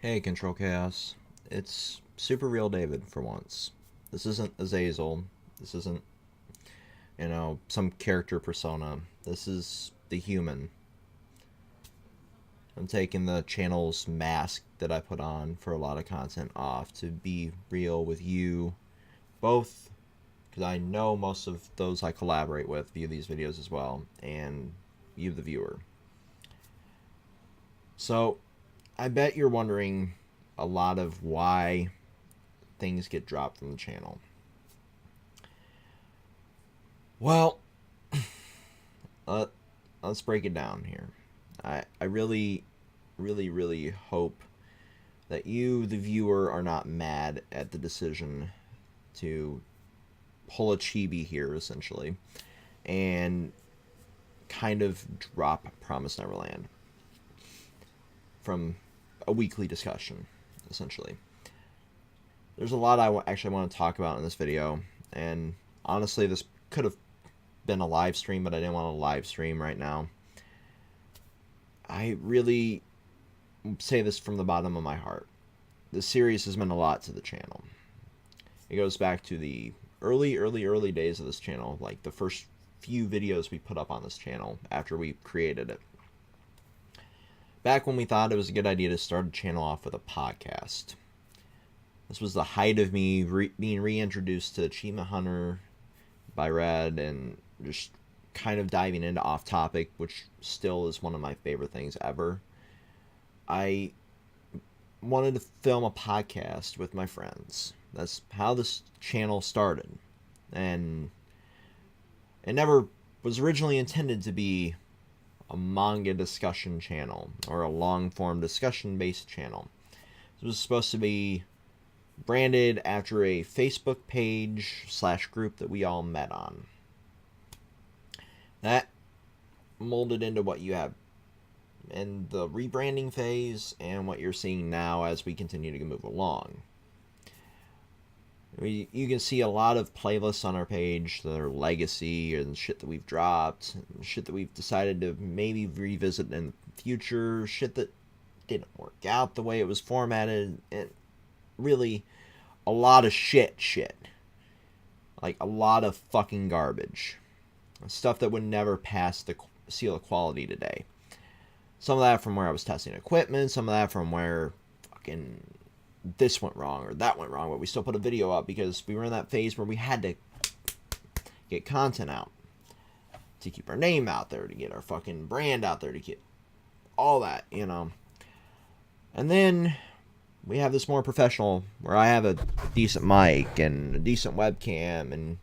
Hey, Control Chaos. It's Super Real David for once. This isn't Azazel. This isn't, some character persona. This is the human. I'm taking the channel's mask that I put on for a lot of content off to be real with you both, because I know most of those I collaborate with view these videos as well, and you, the viewer. So, I bet you're wondering a lot of why things get dropped from the channel. Well, uh, let's break it down here. I really, really, really hope that you, the viewer, are not mad at the decision to pull a chibi here, essentially, and kind of drop Promise Neverland from a weekly discussion, essentially. There's a lot I actually want to talk about in this video, and honestly, this could have been a live stream, but I didn't want to live stream right now. I really say this from the bottom of my heart. This series has meant a lot to the channel. It goes back to the early days of this channel, like the first few videos we put up on this channel after we created it. Back when we thought it was a good idea to start a channel off with a podcast. This was the height of me being reintroduced to Achievement Hunter by Red and just kind of diving into off topic, which still is one of my favorite things ever. I wanted to film a podcast with my friends. That's how this channel started. And it never was originally intended to be a manga discussion channel or a long form discussion based channel. It was supposed to be branded after a Facebook page / group that we all met on. That molded into what you have in the rebranding phase and what you're seeing now as we continue to move along. You can see a lot of playlists on our page that are legacy and shit that we've dropped, shit that we've decided to maybe revisit in the future, shit that didn't work out the way it was formatted, and really a lot of shit. Like a lot of fucking garbage. Stuff that would never pass the seal of quality today. Some of that from where I was testing equipment, some of that from where fucking this went wrong or that went wrong, but we still put a video up because we were in that phase where we had to get content out to keep our name out there, to get our fucking brand out there, to get all that, And then we have this more professional where I have a decent mic and a decent webcam and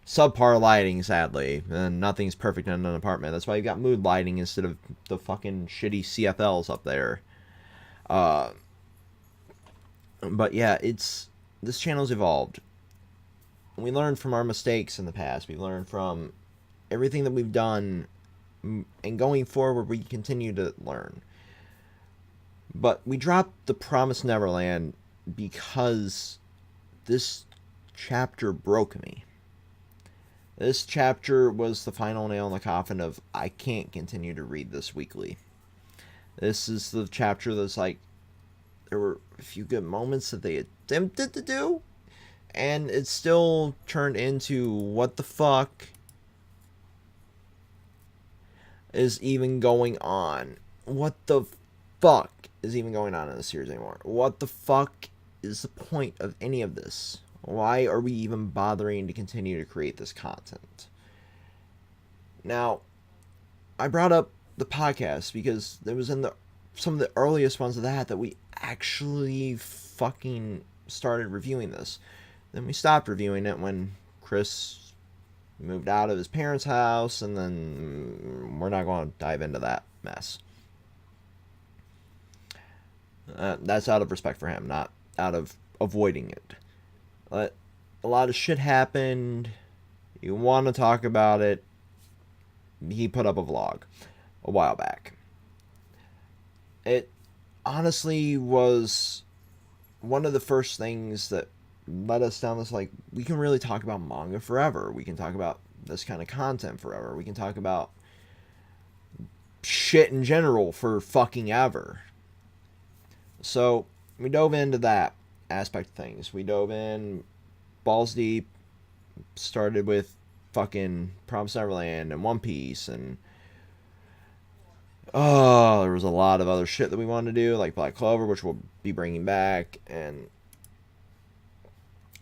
subpar lighting, sadly, and nothing's perfect in an apartment. That's why you got mood lighting instead of the fucking shitty CFLs up there. But yeah, this channel's evolved. We learned from our mistakes in the past. We learned from everything that we've done, and going forward, we continue to learn. But we dropped the Promised Neverland because this chapter broke me. This chapter was the final nail in the coffin of, I can't continue to read this weekly. This is the chapter that's like, there were a few good moments that they attempted to do, and it still turned into, what the fuck is even going on? What the fuck is even going on in this series anymore? What the fuck is the point of any of this? Why are we even bothering to continue to create this content? Now, I brought up the podcast because there was in some of the earliest ones of that we actually fucking started reviewing this. Then we stopped reviewing it when Chris moved out of his parents' house, and then we're not going to dive into that mess. That's out of respect for him, not out of avoiding it. But a lot of shit happened. You want to talk about it. He put up a vlog a while back. It honestly was one of the first things that led us down this, like, we can really talk about manga forever. We can talk about this kind of content forever. We can talk about shit in general for fucking ever. So we dove into that aspect of things. We dove in balls deep, started with fucking Promised Neverland and One Piece, and there was a lot of other shit that we wanted to do, like Black Clover, which we'll be bringing back. And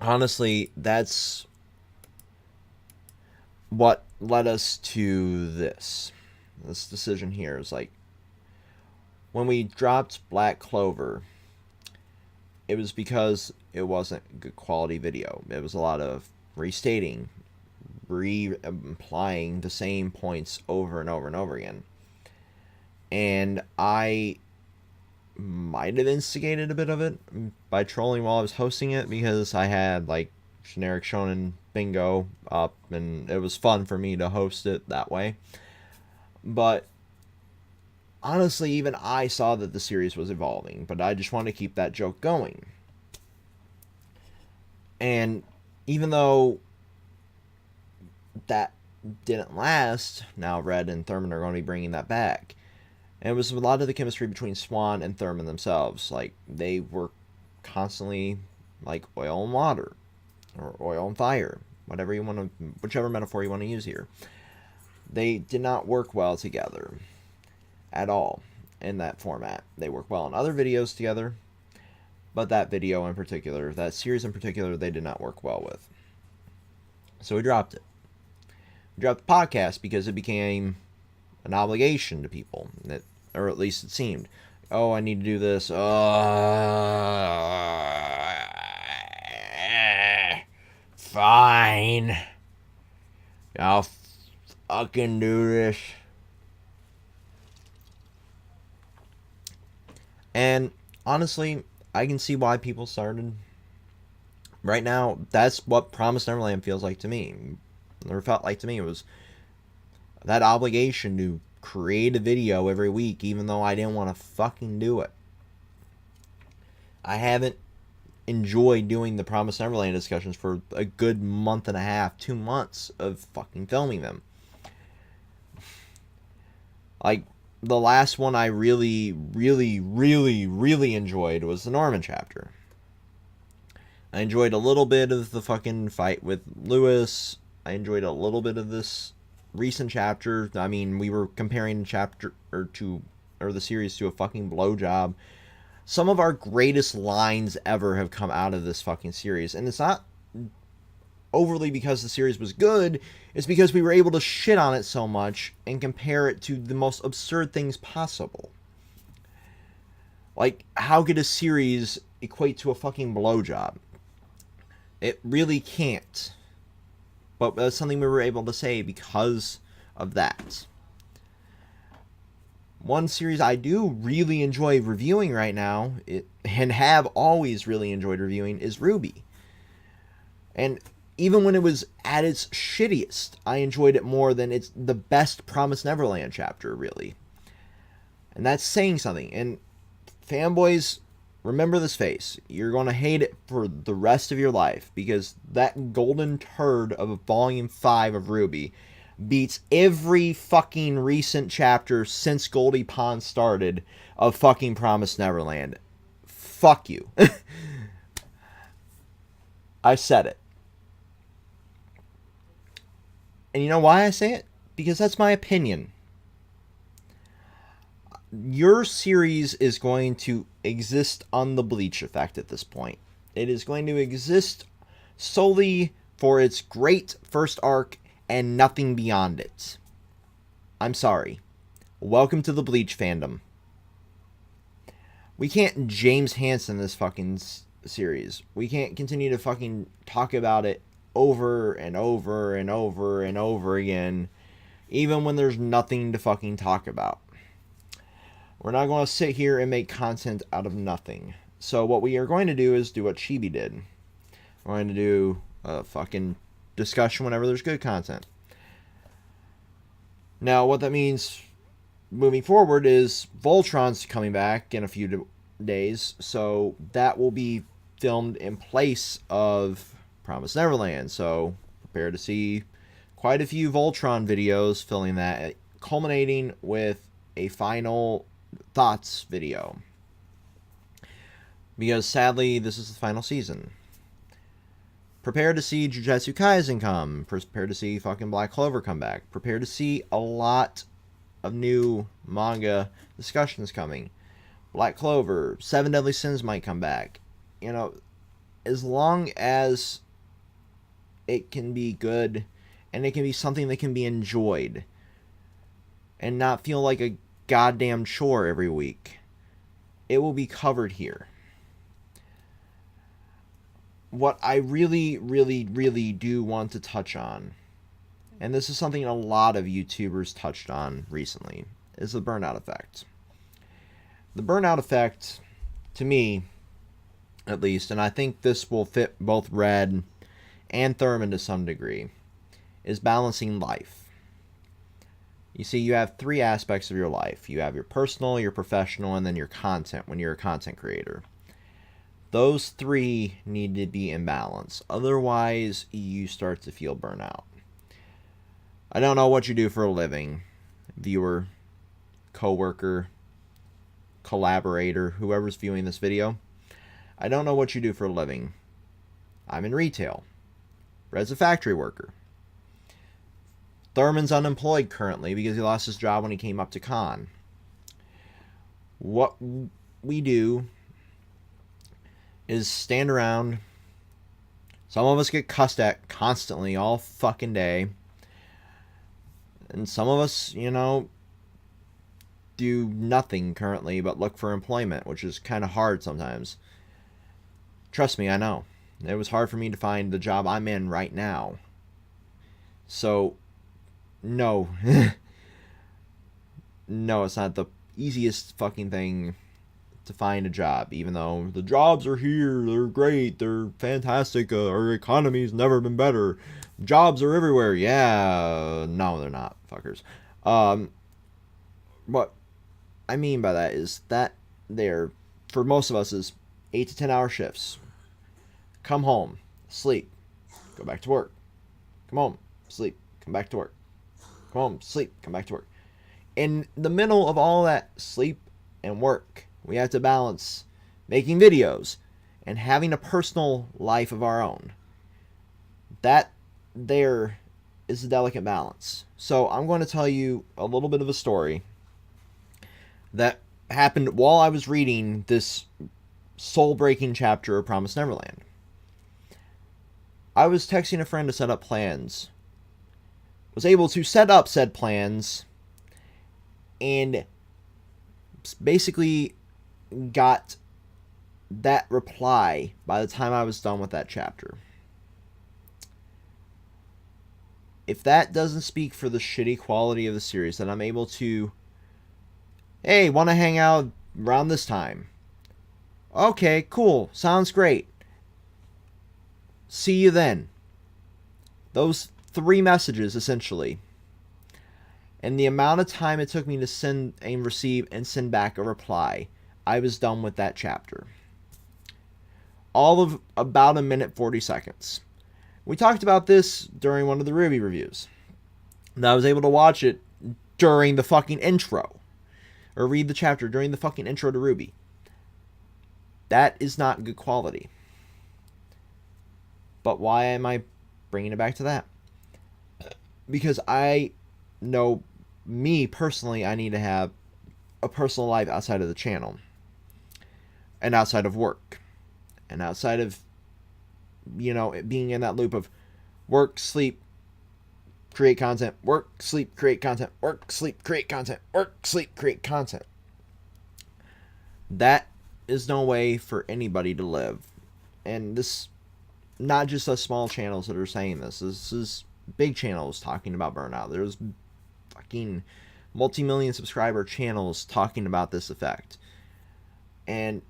honestly, that's what led us to this decision here. Is like, when we dropped Black Clover, it was because it wasn't good quality video. It was a lot of restating, re-implying the same points over and over and over again. And I might have instigated a bit of it by trolling while I was hosting it, because I had like generic shonen bingo up, and it was fun for me to host it that way. But honestly, even I saw that the series was evolving, but I just wanted to keep that joke going. And even though that didn't last, now Red and Thurman are going to be bringing that back. And it was a lot of the chemistry between Swan and Thurman themselves. Like, they were constantly like oil and water, or oil and fire, whichever metaphor you want to use here. They did not work well together at all in that format. They work well in other videos together, but that video in particular, that series in particular, they did not work well with. So we dropped it. We dropped the podcast because it became an obligation to people, or at least it seemed. Oh, I need to do this. Fine. I'll fucking do this. And honestly, I can see why people started. Right now, that's what Promised Neverland feels like to me. Or felt like to me. It was that obligation to create a video every week, even though I didn't want to fucking do it. I haven't enjoyed doing the Promised Neverland discussions for a good month and a half, 2 months of fucking filming them. Like, the last one I really, really, really, really enjoyed was the Norman chapter. I enjoyed a little bit of the fucking fight with Lewis. I enjoyed a little bit of this recent chapter. I mean, we were comparing the series to a fucking blowjob. Some of our greatest lines ever have come out of this fucking series, and it's not overly because the series was good. It's because we were able to shit on it so much and compare it to the most absurd things possible. Like, how could a series equate to a fucking blowjob? It really can't. But that's something we were able to say because of that. One series I do really enjoy reviewing right now, and have always really enjoyed reviewing, is Ruby. And even when it was at its shittiest, I enjoyed it more than it's the best Promised Neverland chapter, really. And that's saying something. And fanboys, remember this face. You're going to hate it for the rest of your life, because that golden turd of Volume 5 of Ruby beats every fucking recent chapter since Goldie Pond started of fucking Promised Neverland. Fuck you. I said it. And you know why I say it? Because that's my opinion. Your series is going to exist on the Bleach effect at this point. It is going to exist solely for its great first arc and nothing beyond it. I'm sorry. Welcome to the Bleach fandom. We can't James Hansen this fucking series. We can't continue to fucking talk about it over and over and over and over again, even when there's nothing to fucking talk about. We're not going to sit here and make content out of nothing. So what we are going to do is do what Chibi did. We're going to do a fucking discussion whenever there's good content. Now, what that means moving forward is Voltron's coming back in a few days, so that will be filmed in place of Promised Neverland. So prepare to see quite a few Voltron videos filling that, culminating with a final thoughts video. Because sadly, this is the final season. Prepare to see Jujutsu Kaisen come. Prepare to see fucking Black Clover come back. Prepare to see a lot of new manga discussions coming. Black Clover, Seven Deadly Sins might come back. You know, as long as it can be good and it can be something that can be enjoyed and not feel like a goddamn chore every week, it will be covered here. What I really, really, really do want to touch on, and this is something a lot of YouTubers touched on recently, is the burnout effect. The burnout effect, to me, at least, and I think this will fit both Red and Thurman to some degree, is balancing life. You see, you have three aspects of your life. You have your personal, your professional, and then your content when you're a content creator. Those three need to be in balance. Otherwise, you start to feel burnout. I don't know what you do for a living. Viewer, coworker, collaborator, whoever's viewing this video. I don't know what you do for a living. I'm in retail. Red's a factory worker. Thurman's unemployed currently because he lost his job when he came up to con. What we do is stand around. Some of us get cussed at constantly all fucking day. And some of us, you know, do nothing currently but look for employment, which is kind of hard sometimes. Trust me, I know. It was hard for me to find the job I'm in right now. So, no. No, it's not the easiest fucking thing to find a job, even though the jobs are here, they're great, they're fantastic, our economy's never been better, jobs are everywhere. Yeah, no, they're not, fuckers. What I mean by that is that there, for most of us, is 8 to 10 hour shifts. Come home, sleep, go back to work. Come home, sleep, come back to work. Come home, sleep, come back to work. In the middle of all that sleep and work, we have to balance making videos and having a personal life of our own. That there is a delicate balance. So I'm going to tell you a little bit of a story that happened while I was reading this soul-breaking chapter of Promised Neverland. I was texting a friend to set up plans. Was able to set up said plans and basically got that reply by the time I was done with that chapter. If that doesn't speak for the shitty quality of the series, then I'm able to, hey, want to hang out around this time? Okay, cool, sounds great. See you then. Those 3 messages, essentially. And the amount of time it took me to send and receive and send back a reply, I was done with that chapter. All of about 1:40. We talked about this during one of the Ruby reviews. And I was able to watch it during the fucking intro. Or read the chapter during the fucking intro to Ruby. That is not good quality. But why am I bringing it back to that? Because I know, me personally, I need to have a personal life outside of the channel. And outside of work. And outside of, you know, being in that loop of work, sleep, create content, work, sleep, create content, work, sleep, create content, work, sleep, create content. That is no way for anybody to live. And this, not just us small channels that are saying this. This is big channels talking about burnout. There's fucking multi-million subscriber channels talking about this effect. And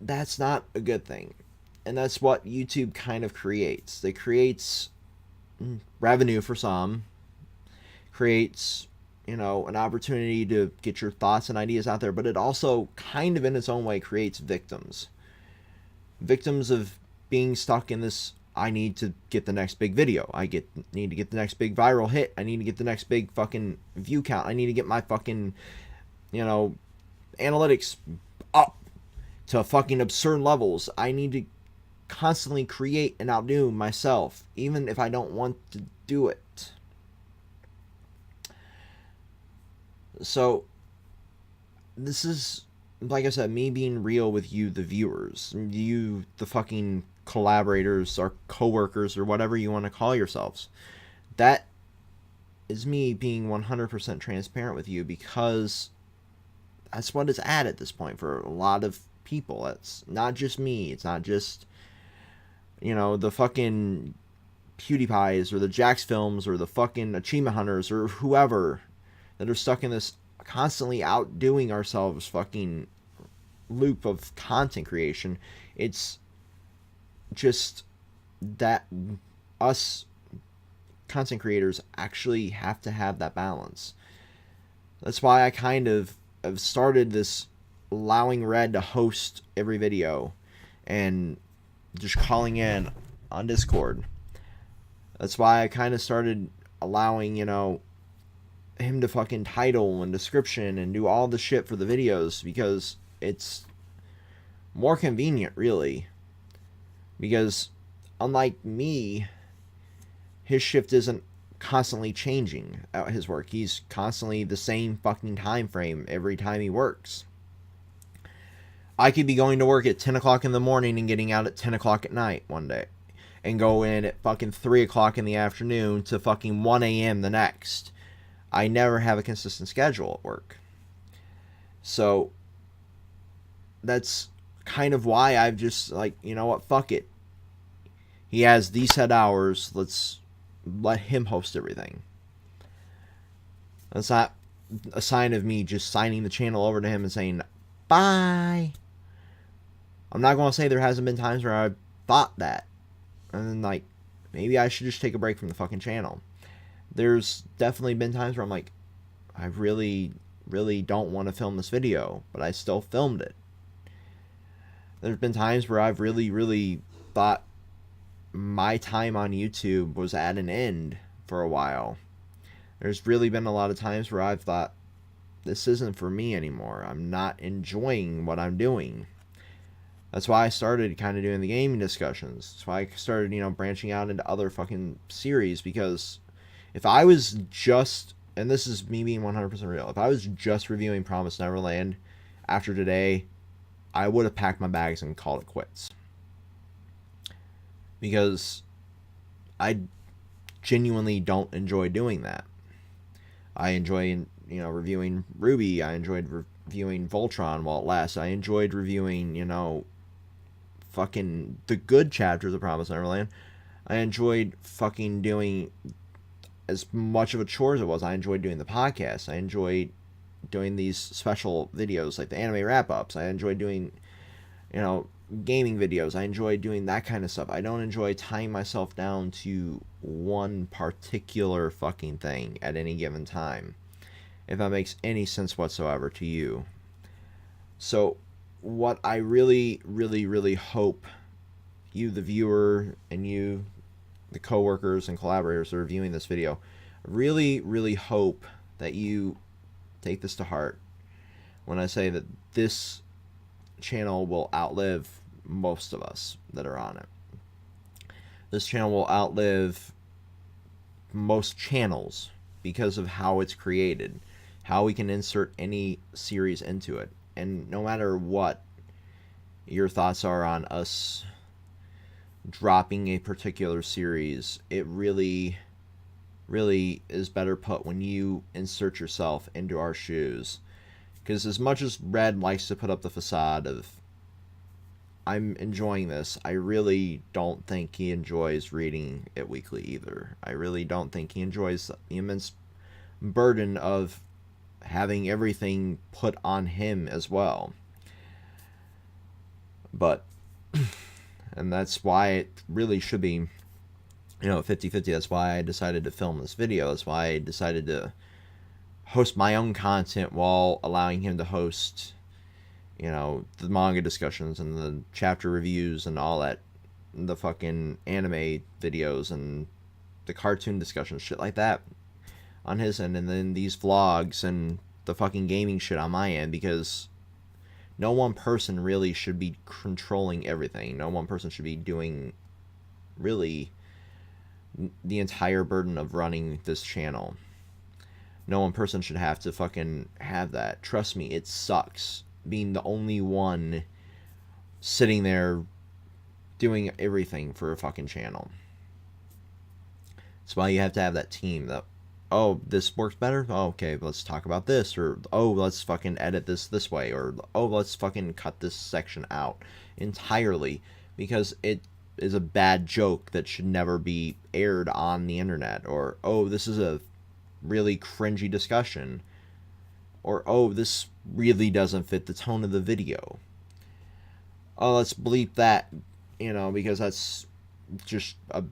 that's not a good thing. And that's what YouTube kind of creates. It creates revenue for some. Creates, you know, an opportunity to get your thoughts and ideas out there. But it also kind of in its own way creates victims. Victims of being stuck in this, I need to get the next big video. Need to get the next big viral hit. I need to get the next big fucking view count. I need to get my fucking, you know, analytics up to fucking absurd levels. I need to constantly create and outdo myself, even if I don't want to do it. So, this is, like I said, me being real with you, the viewers. You, the fucking collaborators or co-workers or whatever you want to call yourselves. That is me being 100% transparent with you, because that's what it's at this point for a lot of people. It's not just me. It's not just, the fucking PewDiePies or the Jax Films or the fucking Achievement Hunters or whoever that are stuck in this constantly outdoing ourselves fucking loop of content creation. It's just that us content creators actually have to have that balance. That's why I kind of have started this allowing Red to host every video and just calling in on Discord. That's why I kind of started allowing, him to fucking title and description and do all the shit for the videos, because it's more convenient, really. Because unlike me, his shift isn't constantly changing at his work. He's constantly the same fucking time frame every time he works. I could be going to work at 10 o'clock in the morning and getting out at 10 o'clock at night one day, and go in at fucking 3 o'clock in the afternoon to fucking 1 a.m. the next. I never have a consistent schedule at work. So that's kind of why I've just like, you know what, fuck it. He has these set hours, let's let him host everything. That's not a sign of me just signing the channel over to him and saying, bye. I'm not going to say there hasn't been times where I've thought that. And then, like, maybe I should just take a break from the fucking channel. There's definitely been times where I'm like, I really, really don't want to film this video, but I still filmed it. There's been times where I've really, really thought my time on YouTube was at an end for a while. There's really been a lot of times where I've thought, this isn't for me anymore. I'm not enjoying what I'm doing. That's why I started kind of doing the gaming discussions. That's why I started, branching out into other fucking series, because if I was just, and this is me being 100% real, if I was just reviewing Promised Neverland after today, I would have packed my bags and called it quits. Because I genuinely don't enjoy doing that. I enjoy, reviewing Ruby. I enjoyed reviewing Voltron while it lasts. I enjoyed reviewing, fucking the good chapters of Promised Neverland. I enjoyed fucking doing as much of a chore as it was. I enjoyed doing the podcast. I enjoyed doing these special videos like the anime wrap-ups. I enjoyed doing, gaming videos. I enjoy doing that kind of stuff. I don't enjoy tying myself down to one particular fucking thing at any given time, if that makes any sense whatsoever to you. So what I really, really, really hope you, the viewer, and you, the coworkers and collaborators that are viewing this video, really, really hope that you take this to heart when I say that this channel will outlive most of us that are on it. This channel will outlive most channels because of how it's created, how we can insert any series into it. And no matter what your thoughts are on us dropping a particular series, it really, really is better put when you insert yourself into our shoes. Because as much as Red likes to put up the facade of, I'm enjoying this, I really don't think he enjoys reading it weekly either. I really don't think he enjoys the immense burden of having everything put on him as well. But, and that's why it really should be, 50-50. That's why I decided to film this video. That's why I decided to host my own content while allowing him to host, the manga discussions and the chapter reviews and all that, the fucking anime videos and the cartoon discussions, shit like that on his end, and then these vlogs and the fucking gaming shit on my end, because No one person really should be controlling everything. No one person should be doing really the entire burden of running this channel. No one person should have to fucking have that. Trust me, it sucks being the only one sitting there doing everything for a fucking channel. That's why you have to have that team that, oh, this works better? Oh, okay, let's talk about this. Or, oh, let's fucking edit this way. Or, oh, let's fucking cut this section out entirely because it is a bad joke that should never be aired on the internet. Or, oh, this is a really cringy discussion. Or, oh, this really doesn't fit the tone of the video. Oh, let's bleep that, because that's just a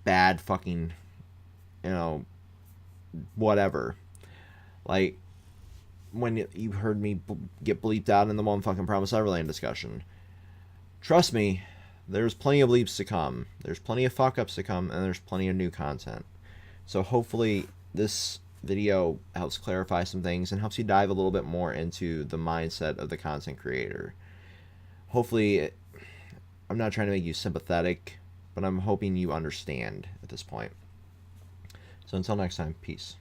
bad fucking, whatever. Like, when you heard me get bleeped out in the one fucking Promise Neverland discussion, trust me, there's plenty of bleeps to come. There's plenty of fuck-ups to come, and there's plenty of new content. So hopefully this video helps clarify some things and helps you dive a little bit more into the mindset of the content creator. Hopefully, I'm not trying to make you sympathetic, but I'm hoping you understand at this point. So until next time, peace.